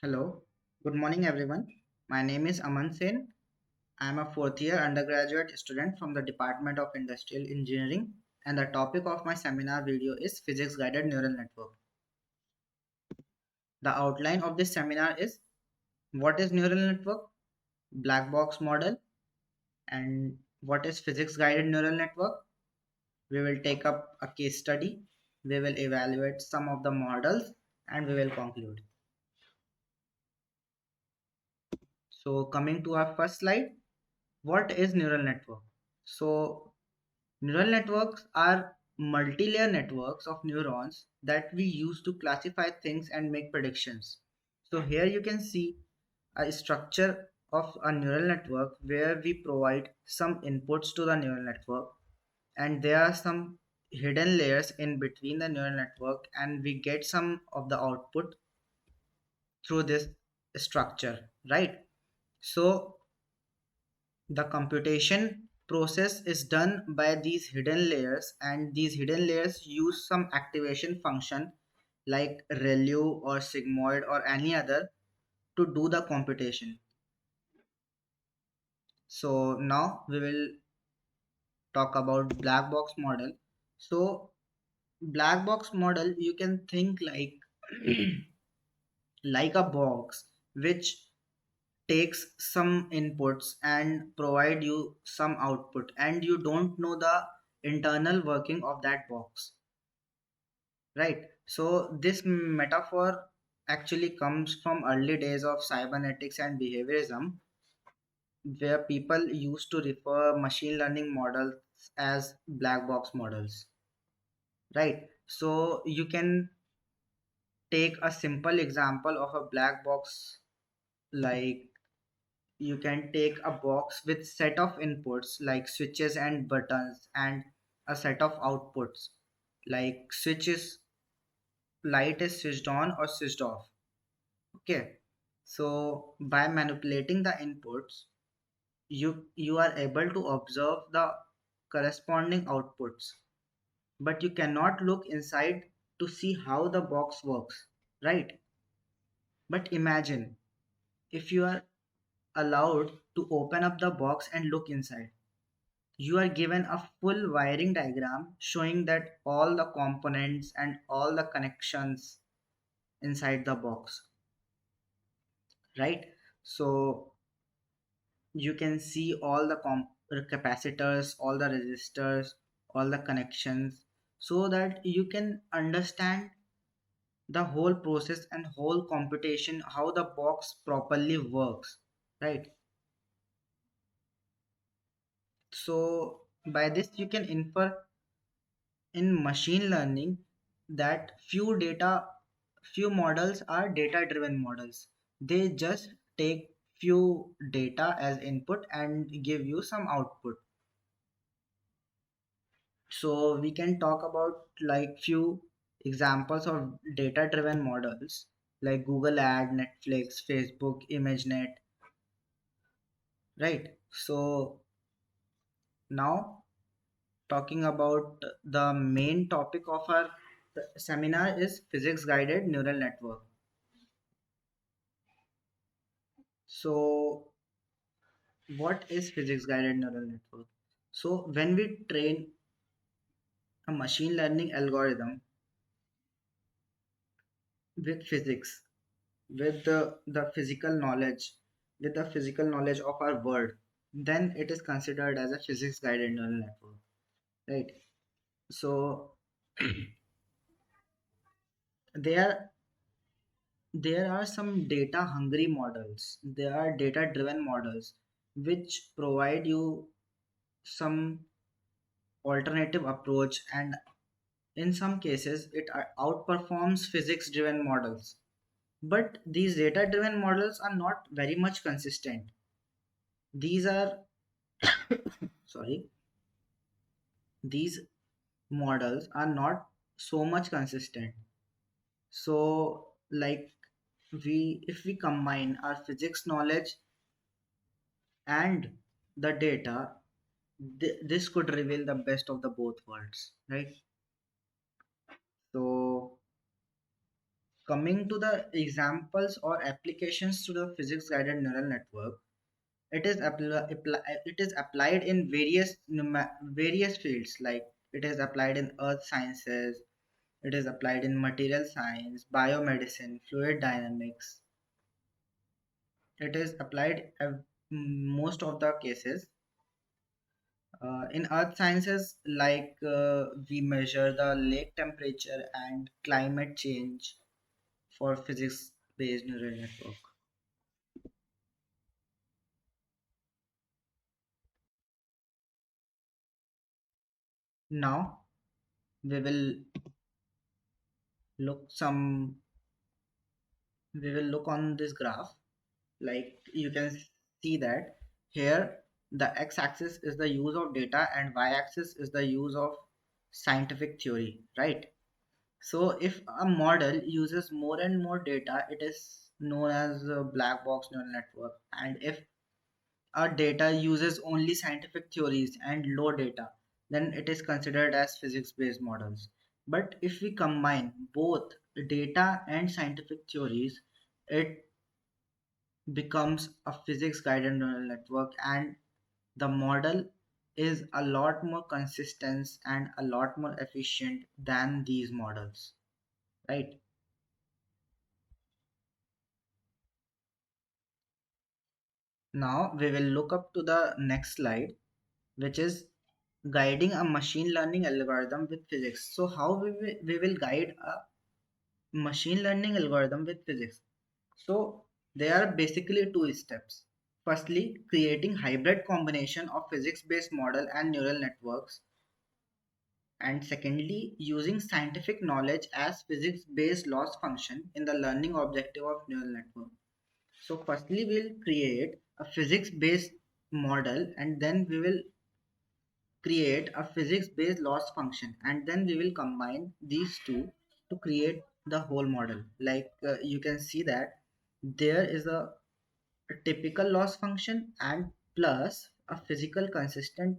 Hello, good morning everyone. My name is Aman Sen. I am a fourth year undergraduate student from the Department of Industrial Engineering, and the topic of my seminar video is Physics Guided Neural Network. The outline of this seminar is what is neural network, black box model, and what is physics guided neural network. We will take up a case study, we will evaluate some of the models, and we will conclude. So, coming to our first slide, what is neural network? So, neural networks are multi-layer networks of neurons that we use to classify things and make predictions. So here you can see a structure of a neural network where we provide some inputs to the neural network, and there are some hidden layers in between the neural network, and we get some of the output through this structure, right? So the computation process is done by these hidden layers, and these hidden layers use some activation function like ReLU or sigmoid or any other to do the computation. So now we will talk about black box model. So black box model, you can think like like a box which takes some inputs and provide you some output, and you don't know the internal working of that box, right? So this metaphor actually comes from early days of cybernetics and behaviorism, where people used to refer machine learning models as black box models, right? So you can take a simple example of a black box, like you can take a box with set of inputs like switches and buttons, and a set of outputs like switches, light is switched on or switched off. Okay, so by manipulating the inputs, you are able to observe the corresponding outputs, but you cannot look inside to see how the box works, right? But imagine if you are allowed to open up the box and look inside. You are given a full wiring diagram showing that all the components and all the connections inside the box, right? So you can see all the capacitors, all the resistors, all the connections, so that you can understand the whole process and whole computation, how the box properly works, right? So by this you can infer in machine learning that few models are data driven models. They just take few data as input and give you some output. So we can talk about like few examples of data driven models like Google Ad, Netflix, Facebook, ImageNet, right? So now talking about the main topic of our seminar is physics guided neural network. So what is physics guided neural network? So when we train a machine learning algorithm with physics, with the physical knowledge, with the physical knowledge of our world, then it is considered as a physics guided neural network, right? So there there are some data hungry models, there are data driven models which provide you some alternative approach, and in some cases it outperforms physics driven models. But these data driven models are not very much consistent. These are sorry, these models are not so much consistent. So like we if we combine our physics knowledge and the data, this could reveal the best of the both worlds, right? So coming to the examples or applications to the physics guided neural network, it is applied in various fields, like it is applied in earth sciences, it is applied in material science, biomedicine, fluid dynamics. It is applied most of the cases. In earth sciences, like we measure the lake temperature and climate change for physics based neural network. Now we will look some we will look on this graph. Like you can see that here the x-axis is the use of data and y-axis is the use of scientific theory, right? So if a model uses more and more data, it is known as a black box neural network. And if a data uses only scientific theories and low data, then it is considered as physics based models. But if we combine both data and scientific theories, it becomes a physics guided neural network, and the model is a lot more consistent and a lot more efficient than these models, right? Now we will look up to the next slide, which is guiding a machine learning algorithm with physics. So how we will guide a machine learning algorithm with physics? So there are basically two steps. Firstly, creating hybrid combination of physics based model and neural networks, and secondly, using scientific knowledge as physics based loss function in the learning objective of neural network. So firstly we'll create a physics based model, and then we will create a physics based loss function, and then we will combine these two to create the whole model. Like you can see that there is a typical loss function and plus a physical consistent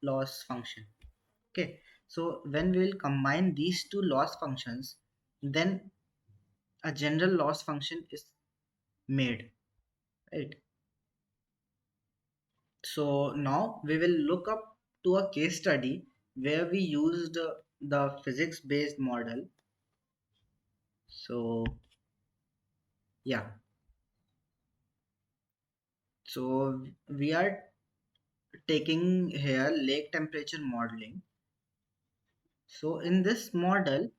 loss function. Okay, so when we will combine these two loss functions, then a general loss function is made, right? So now we will look up to a case study where we used the physics based model. So yeah, so we are taking here lake temperature modeling. So in this model,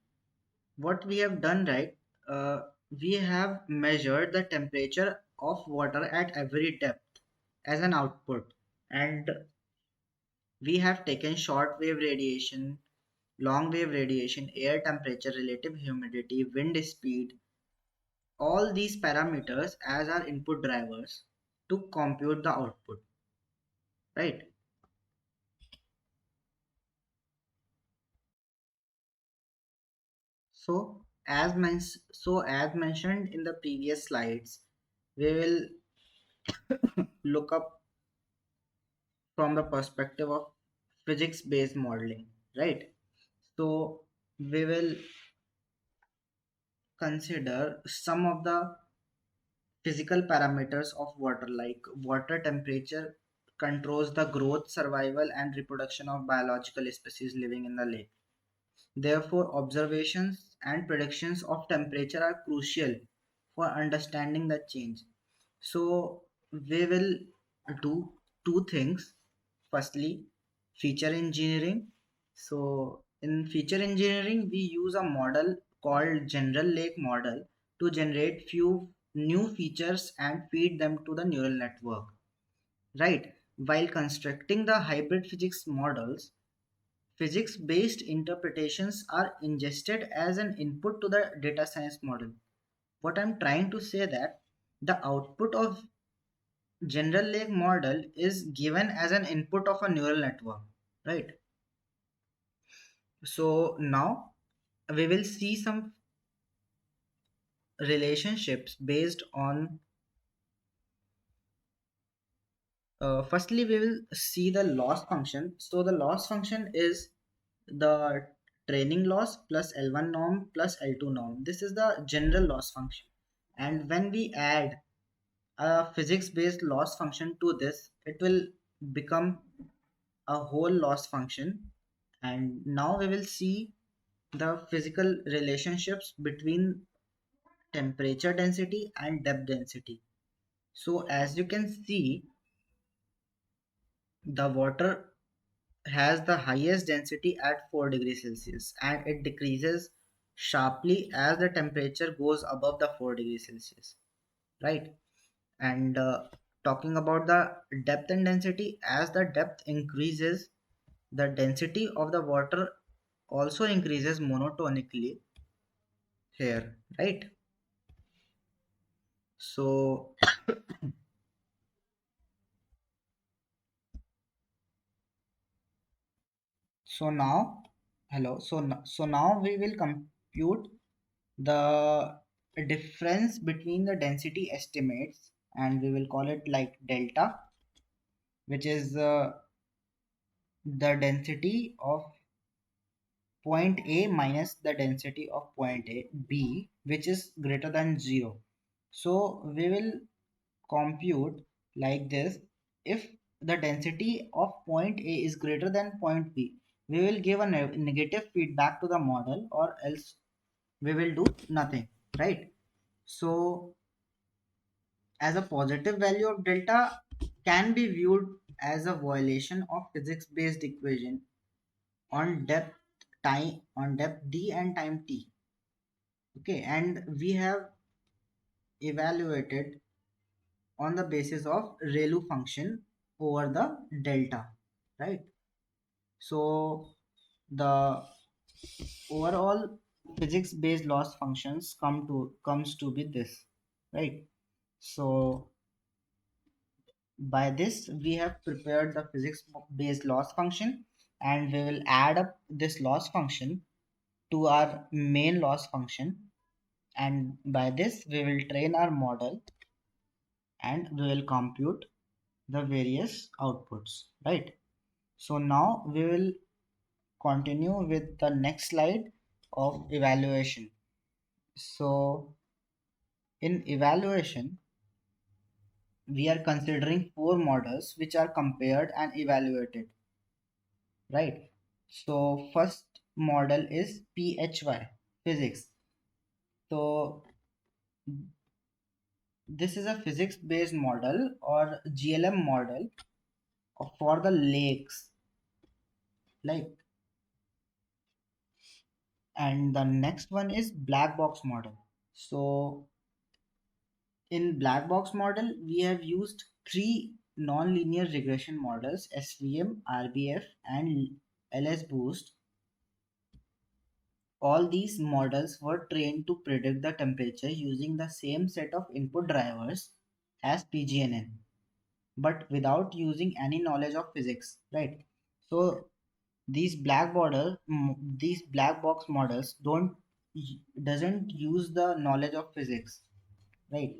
what we have done, right, uh, we have measured the temperature of water at every depth as an output, and we have taken short wave radiation, long wave radiation, air temperature, relative humidity, wind speed, all these parameters as our input drivers to compute the output, right? So as mentioned in the previous slides, we will look up from the perspective of physics based modeling, right? So we will consider some of the physical parameters of water, like water temperature controls the growth, survival, and reproduction of biological species living in the lake. Therefore, observations and predictions of temperature are crucial for understanding the change. So, we will do two things. Firstly, feature engineering. So, in feature engineering, we use a model called General Lake model to generate few new features and feed them to the neural network. Right. While constructing the hybrid physics models, physics based interpretations are ingested as an input to the data science model. What I'm trying to say that the output of general lake model is given as an input of a neural network, right? So now we will see some relationships based on firstly we will see the loss function. So the loss function is the training loss plus L1 norm plus L2 norm. This is the general loss function. And when we add a physics based loss function to this, it will become a whole loss function. And now we will see the physical relationships between temperature density and depth density. So as you can see, the water has the highest density at 4 degrees Celsius, and it decreases sharply as the temperature goes above the 4 degrees Celsius, right? And talking about the depth and density, as the depth increases, the density of the water also increases monotonically here, right? So so now hello so now we will compute the difference between the density estimates, and we will call it like delta, which is the density of point A minus the density of point A B, which is greater than 0. So we will compute like this: if the density of point A is greater than point B, we will give a negative feedback to the model, or else we will do nothing, right? So as a positive value of delta can be viewed as a violation of physics based equation on depth d and time t. Okay, and we have evaluated on the basis of ReLU function over the delta, right? So the overall physics based loss functions comes to be this, right? So by this we have prepared the physics based loss function, and we will add up this loss function to our main loss function, and by this we will train our model, and we will compute the various outputs, right? So now we will continue with the next slide of evaluation. So in evaluation, we are considering four models which are compared and evaluated, right? So first model is PHY, physics. So this is a physics based model or GLM model for the lakes, like. And the next one is black box model. So in black box model, we have used three non-linear regression models: SVM, RBF, and LS Boost. All these models were trained to predict the temperature using the same set of input drivers as PGNN, but without using any knowledge of physics, right? So these black box models doesn't use the knowledge of physics, right?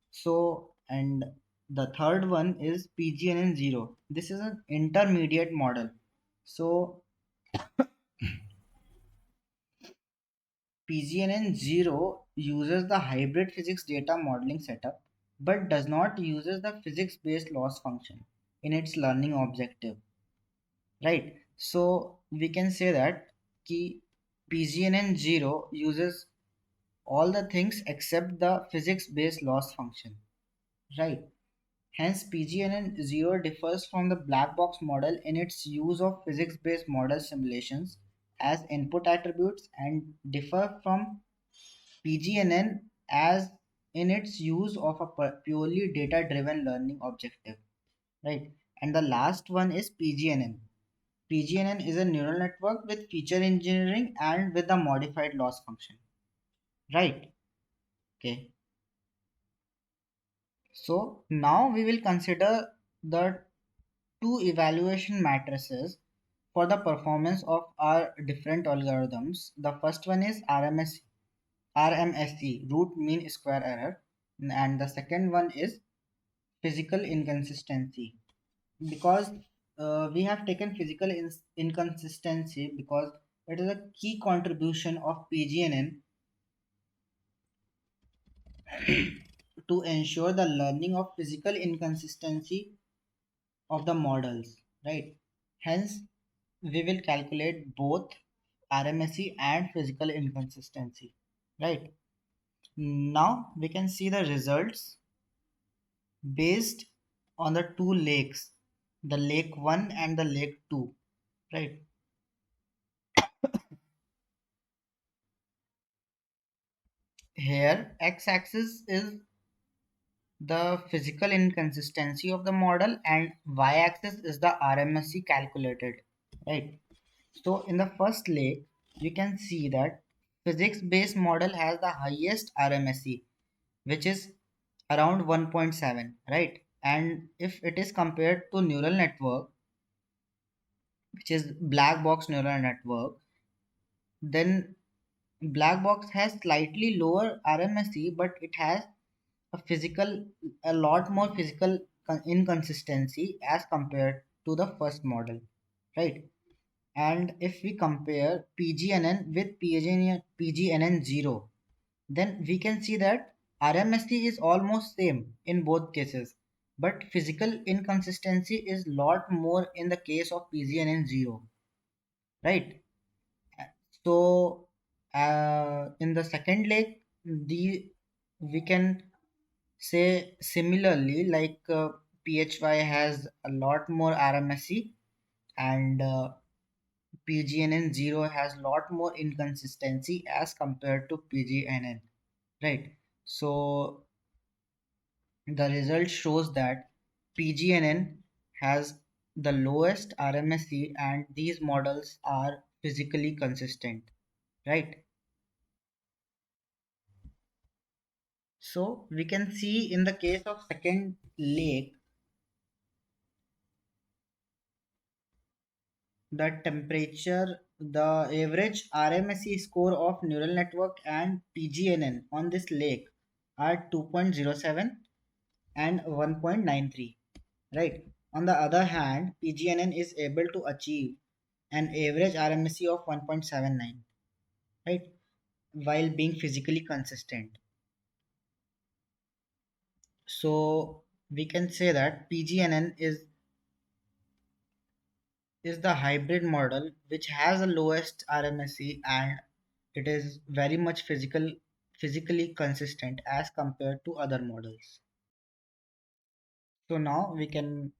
So, and the third one is PGNN 0. This is an intermediate model. So PGNN 0 uses the hybrid physics data modeling setup, but does not uses the physics based loss function in its learning objective, right? So we can say that key PGNN 0 uses all the things except the physics based loss function, right? Hence, PGNN 0 differs from the black box model in its use of physics based model simulations as input attributes, and differ from PGNN as in its use of a purely data driven learning objective, right? And the last one is PGNN. PGNN is a neural network with feature engineering and with a modified loss function, right? Okay. So now we will consider the two evaluation matrices for the performance of our different algorithms. The first one is RMSE, root mean square error, and the second one is physical inconsistency. Because we have taken physical inconsistency because it is a key contribution of PGNN to ensure the learning of physical inconsistency of the models, right? Hence, we will calculate both RMSE and physical inconsistency, right? Now we can see the results based on the two lakes, the lake 1 and the lake 2, right? Here, x-axis is the physical inconsistency of the model and y-axis is the RMSE calculated, right? So in the first lake, you can see that physics-based model has the highest RMSE, which is around 1.7, right? And if it is compared to neural network, which is black box neural network, then black box has slightly lower RMSE, but it has a lot more physical inconsistency as compared to the first model, right? And if we compare PGNN with PGNN 0, then we can see that RMSE is almost same in both cases, but physical inconsistency is lot more in the case of PGNN 0, right? So in the second leg, the we can say similarly like PHY has a lot more RMSE and PGNN 0 has lot more inconsistency as compared to PGNN, right? So the result shows that PGNN has the lowest RMSE and these models are physically consistent, right? So we can see in the case of second lake, the temperature, the average RMSE score of neural network and PGNN on this lake are 2.07 and 1.93, right? On the other hand, PGNN is able to achieve an average RMSE of 1.79, right? While being physically consistent. So we can say that PGNN is the hybrid model which has the lowest RMSE and it is very much physically consistent as compared to other models. So now we can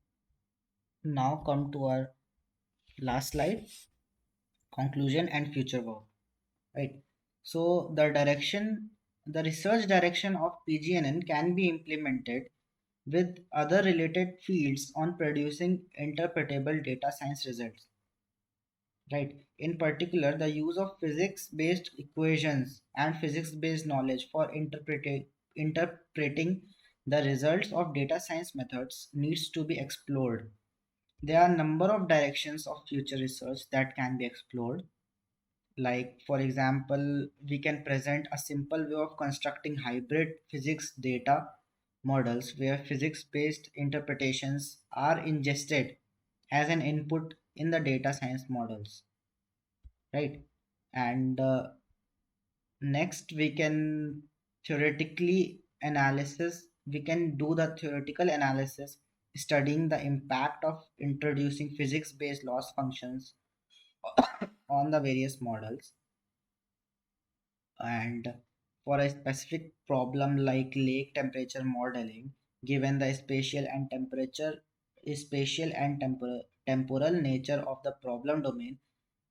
now come to our last slide, conclusion and future work, right? So the research direction of PGNN can be implemented with other related fields on producing interpretable data science results, right? In particular, the use of physics-based equations and physics-based knowledge for interpreting the results of data science methods needs to be explored. There are a number of directions of future research that can be explored. Like, for example, we can present a simple way of constructing hybrid physics data models where physics-based interpretations are ingested as an input in the data science models, right? And next we can we can do the theoretical analysis studying the impact of introducing physics-based loss functions on the various models. And for a specific problem like lake temperature modeling, given the spatial and temporal nature of the problem domain,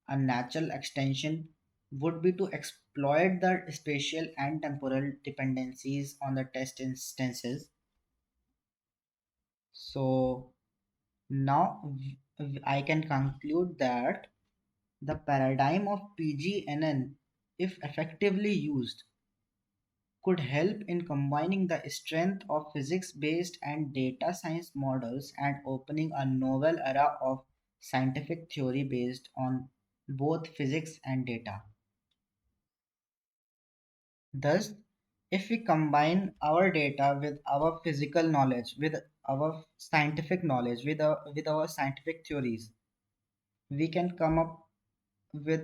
a natural extension would be to exploit the spatial and temporal dependencies on the test instances. So now I can conclude that the paradigm of PGNN, if effectively used, could help in combining the strength of physics-based and data science models and opening a novel era of scientific theory based on both physics and data. Thus, if we combine our data with our physical knowledge, with our scientific knowledge, with our scientific theories, we can come up with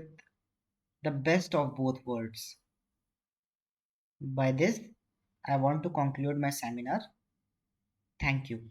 the best of both worlds. By this, I want to conclude my seminar. Thank you.